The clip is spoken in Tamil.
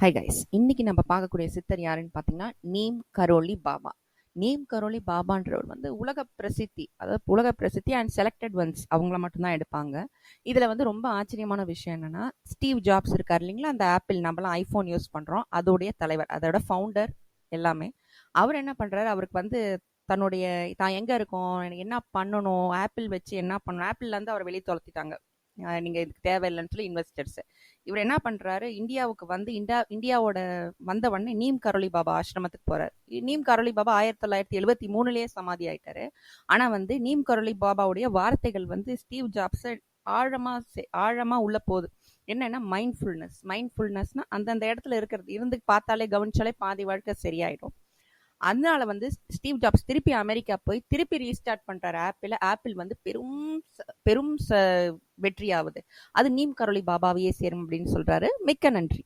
ஹை கைஸ், இன்னைக்கு நம்ம பார்க்கக்கூடிய சித்தர் யாருன்னு பார்த்தீங்கன்னா நீம் கரோலி பாபா. நீம் கரோலி பாபான்றவர் உலக பிரசித்தி, அதாவது உலக பிரசித்தி அண்ட் செலக்டட் ஒன்ஸ் அவங்கள மட்டும்தான் எடுப்பாங்க. இதுல ரொம்ப ஆச்சரியமான விஷயம் என்னன்னா, ஸ்டீவ் ஜாப்ஸ் இருக்கார் இல்லைங்களா, அந்த ஆப்பிள் நம்மளாம் ஐபோன் யூஸ் பண்றோம், அதோடைய தலைவர், அதோட ஃபவுண்டர் எல்லாமே. அவர் என்ன பண்றாரு, அவருக்கு தன்னுடைய தான் எங்க இருக்கோம், எனக்கு என்ன பண்ணணும், ஆப்பிள் வச்சு என்ன பண்ணணும், ஆப்பிள்ல இருந்து அவரை வெளியே துரத்திட்டாங்க. நீங்க இதுக்கு தேவையில்லைன்னு சொல்லி இன்வெஸ்டர்ஸ். இவர் என்ன பண்றாரு, இந்தியாவுக்கு இந்தியாவோட வந்த உடனே நீம் கரோலி பாபா ஆசிரமத்துக்கு போறாரு. நீம் கரோலி பாபா 1973லயே சமாதி ஆயிட்டாரு. ஆனா நீம் கரோலி பாபாவுடைய வார்த்தைகள் ஸ்டீவ் ஜாப்ஸ் ஆழமா உள்ள போகுது. என்னன்னா மைண்ட்ஃபுல்னஸ்னா அந்தந்த இடத்துல இருந்து பார்த்தாலே கவனிச்சாலே பாதி வாழ்க்கை சரியாயிடும். அதனால ஸ்டீவ் ஜாப்ஸ் திருப்பி அமெரிக்கா போய் திருப்பி ரீஸ்டார்ட் பண்றாரு ஆப்பிள் பெரும் பெரும் வெற்றியாகுது. அது நீம் கரோலி பாபாவையே சேரும் அப்படின்னு சொல்றாரு. மிக்க நன்றி.